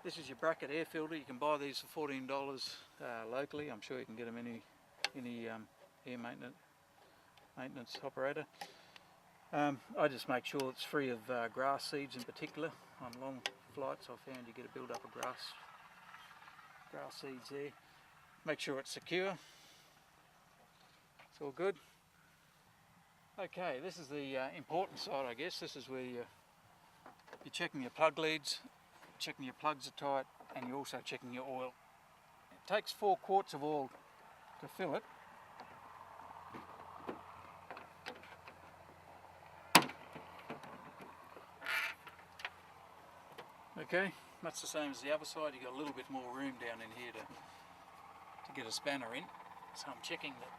This is your bracket air filter. You can buy these for $14 locally. I'm sure you can get them any air maintenance operator. I just make sure it's free of grass seeds in particular. On long flights I found you get a build up of grass seeds there. Make sure it's secure. It's all good. Okay, this is the important side, I guess. This is where you're checking your plug leads, checking your plugs are tight, and you're also checking your oil. It takes 4 quarts of oil to fill it. Okay, that's the same as the other side. You've got a little bit more room down in here to get a spanner in. So I'm checking that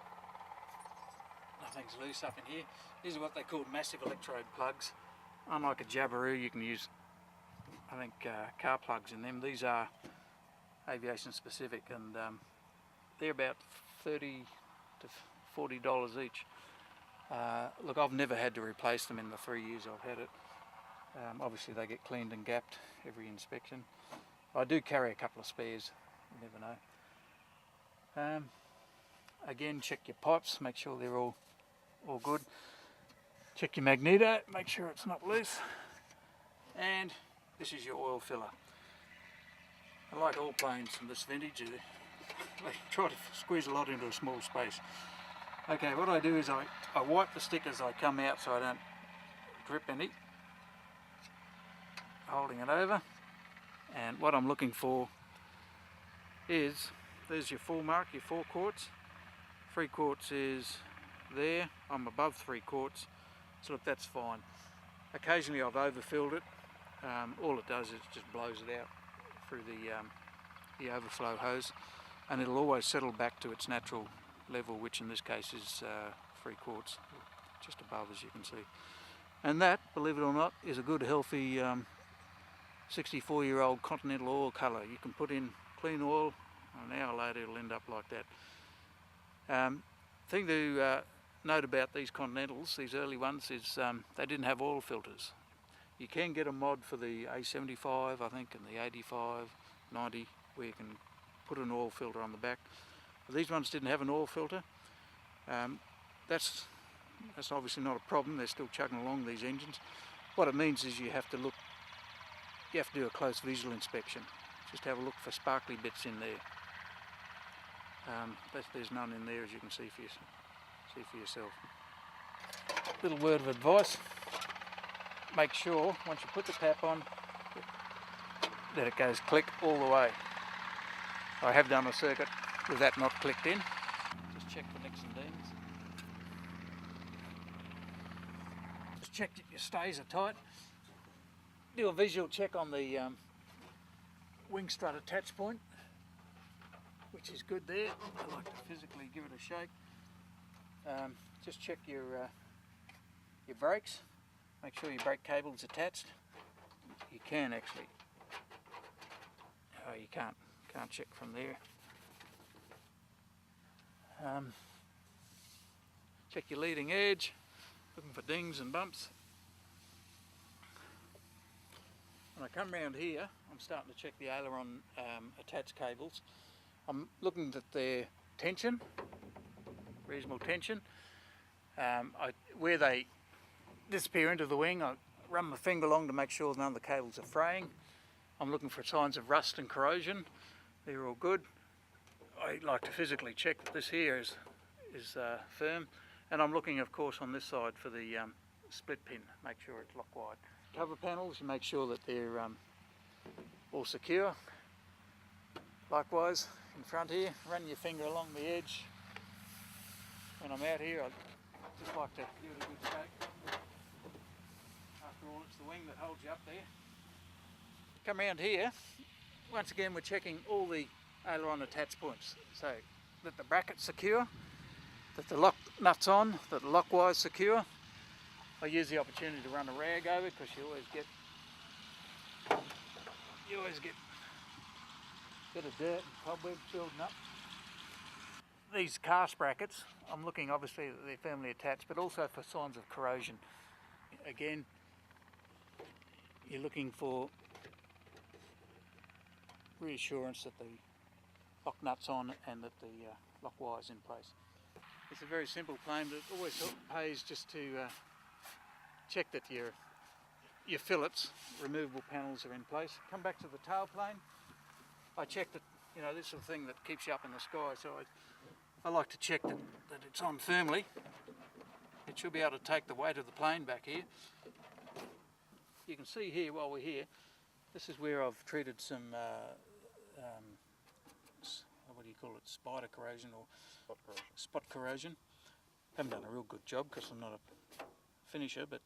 nothing's loose up in here. These are what they call massive electrode plugs. Unlike a Jabiru, you can use, I think, car plugs in them. These are aviation specific, and they're about $30 to $40 each. Look, I've never had to replace them in the 3 years I've had it. Obviously they get cleaned and gapped every inspection. I do carry a couple of spares, you never know. Again, check your pipes, make sure they're all good. Check your magneto, make sure it's not loose. And this is your oil filler. I like all planes from this vintage, they try to squeeze a lot into a small space. Okay, what I do is I wipe the stick as I come out so I don't drip any. Holding it over, and what I'm looking for is, there's your full mark, your 4 quarts. 3 quarts is there. I'm above 3 quarts, so look, that's fine. Occasionally I've overfilled it. All it does is just blows it out through the overflow hose, and it'll always settle back to its natural level, which in this case is 3 quarts, just above, as you can see. And that, believe it or not, is a good healthy 64-year-old Continental oil colour. You can put in clean oil, an hour later it'll end up like that. Thing to note about these Continentals, these early ones, is they didn't have oil filters. You can get a mod for the A75, I think, and the 85, 90, where you can put an oil filter on the back. But these ones didn't have an oil filter. That's obviously not a problem. They're still chugging along, these engines. What it means is you have to do a close visual inspection. Just have a look for sparkly bits in there. There's none in there, as you can see for yourself. Little word of advice: make sure once you put the tap on that it goes click all the way. I have done a circuit with that not clicked in. Just check for nicks and dings. Just check that your stays are tight. Do a visual check on the wing strut attach point, which is good there. I like to physically give it a shake. Just check your brakes. Make sure your brake cable's attached. You can actually. Oh, you can't check from there. Check your leading edge, looking for dings and bumps. When I come round here, I'm starting to check the aileron attached cables. I'm looking at their tension, reasonable tension. Where they disappear into the wing, I run my finger along to make sure none of the cables are fraying. I'm looking for signs of rust and corrosion. They're all good. I like to physically check that this here is firm, and I'm looking, of course, on this side for the split pin. Make sure it's lock wide. Cover panels, you make sure that they're all secure. Likewise, in front here, run your finger along the edge. When I'm out here, I just like to give it a good shake. After all, it's the wing that holds you up there. Come around here, once again we're checking all the aileron attach points, so that the bracket's secure, that the lock nut's on, that the lock wire's secure. I use the opportunity to run a rag over, because you always get a bit of dirt and cobweb building up. These cast brackets, I'm looking obviously that they're firmly attached, but also for signs of corrosion. Again, you're looking for reassurance that the lock nut's on and that the lock wire's in place. It's a very simple plane, but it always pays just to check that your fillets, removable panels, are in place. Come back to the tail plane. I check that, you know, this sort of thing that keeps you up in the sky, so I like to check that it's on firmly. It should be able to take the weight of the plane back here. You can see here while we're here, this is where I've treated some, what do you call it, spider corrosion or spot corrosion. Haven't done a real good job because I'm not a finisher, but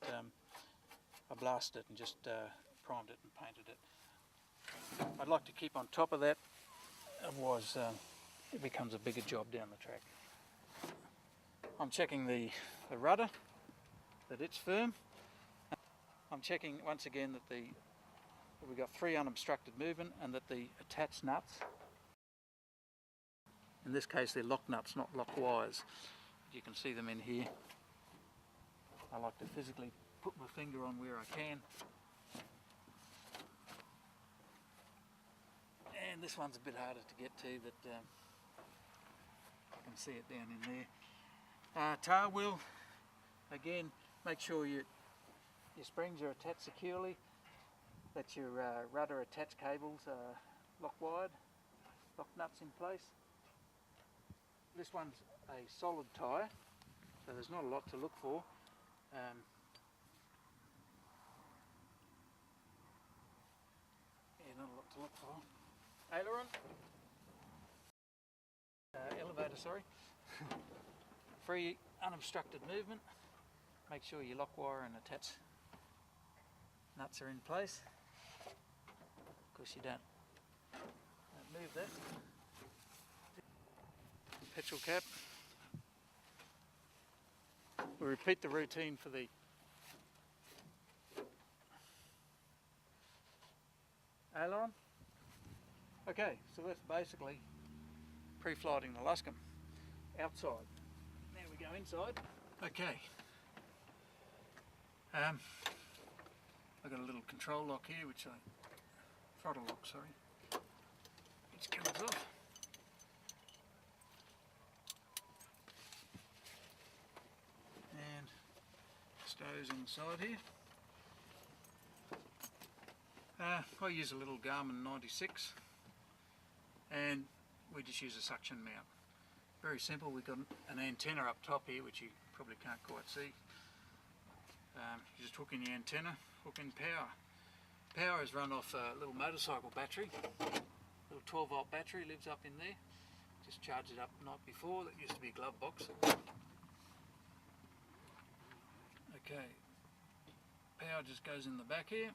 I blasted it and just primed it and painted it. I'd like to keep on top of that, otherwise it becomes a bigger job down the track. I'm checking the rudder, that it's firm. I'm checking once again that we've got 3 unobstructed movement and that the attached nuts, in this case they're lock nuts, not lock wires. You can see them in here. I like to physically put my finger on where I can. And this one's a bit harder to get to, but I can see it down in there. Tail wheel, again, make sure your springs are attached securely, that your rudder attach cables are lock wired, lock nuts in place. This one's a solid tyre, so there's not a lot to look for. Not a lot to look for. Aileron, elevator, sorry. Free unobstructed movement. Make sure your lock wire and attach nuts are in place. Of course you don't move that. Petrol cap. We repeat the routine for the aileron. Okay, so that's basically pre-flighting the Luscombe outside. Now we go inside. Okay. I've got a little control lock here, throttle lock, sorry, which comes off. And stows on the side here. I use a little Garmin 96 and we just use a suction mount. Very simple. We've got an antenna up top here which you probably can't quite see. You just hook in the antenna, hook in power. Power is run off a little motorcycle battery, little 12 volt battery lives up in there. Just charged it up the night before, that used to be a glove box. Okay, power just goes in the back here.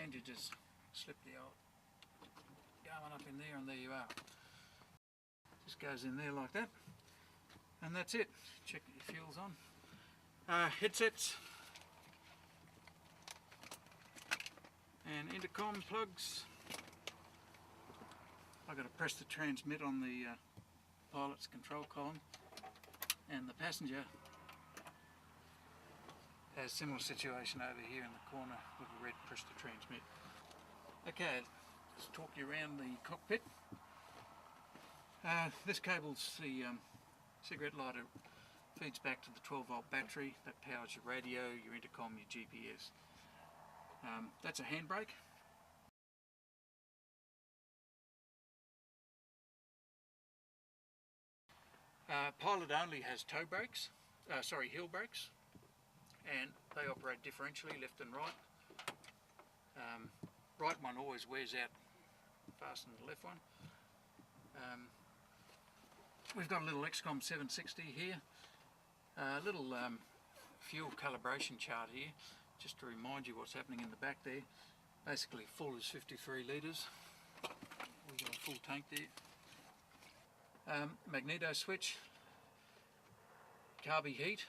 And you just slip the old Garmin up in there and there you are. Just goes in there like that. And that's it. Check that your fuel's on. Headsets and intercom plugs. I've got to press the transmit on the pilot's control column, and the passenger has a similar situation over here in the corner with the red press to transmit. Okay, let's talk you around the cockpit. This cable's the cigarette lighter, feeds back to the 12 volt battery that powers your radio, your intercom, your GPS. That's a handbrake. Pilot only has toe brakes, heel brakes, and they operate differentially, left and right. Right one always wears out faster than the left one. We've got a little XCOM 760 here, a little fuel calibration chart here, just to remind you what's happening in the back there. Basically full is 53 litres, we've got a full tank there. Magneto switch, carby heat.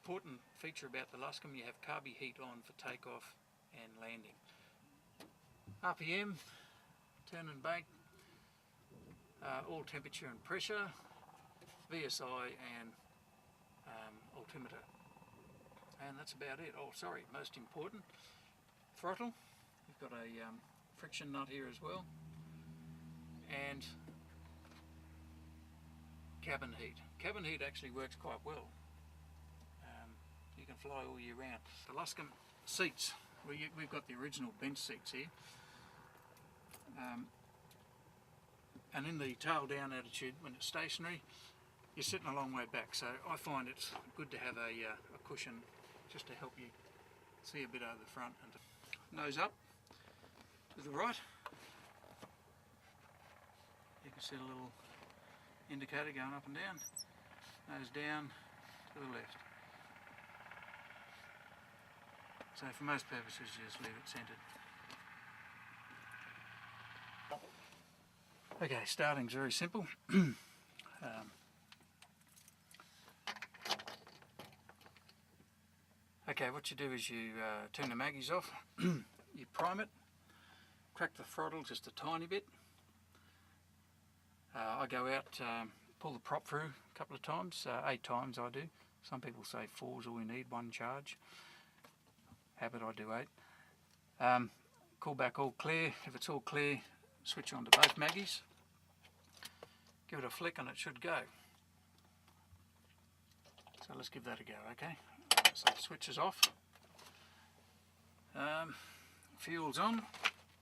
Important feature about the Luscombe, you have carby heat on for takeoff and landing. RPM, turn and bank, all temperature and pressure, VSI and altimeter. and that's about it. Oh, sorry, most important, throttle. We've got a friction nut here as well, and cabin heat. Cabin heat actually works quite well. You can fly all year round. The Luscombe seats, we've got the original bench seats here, and in the tail down attitude, when it's stationary, you're sitting a long way back, so I find it's good to have a cushion just to help you see a bit over the front. And nose up to the right, you can see a little indicator going up and down. Nose down to the left. So for most purposes, you just leave it centred. Okay, starting's very simple. Okay, what you do is you turn the maggies off, you prime it, crack the throttle just a tiny bit. I go out, pull the prop through a couple of times, 8 times I do. Some people say 4's all we need, 1 charge. Habit, I do 8. Call back all clear. If it's all clear, switch on to both maggies. Give it a flick and it should go. So let's give that a go, okay? So switch is off. Fuel's on.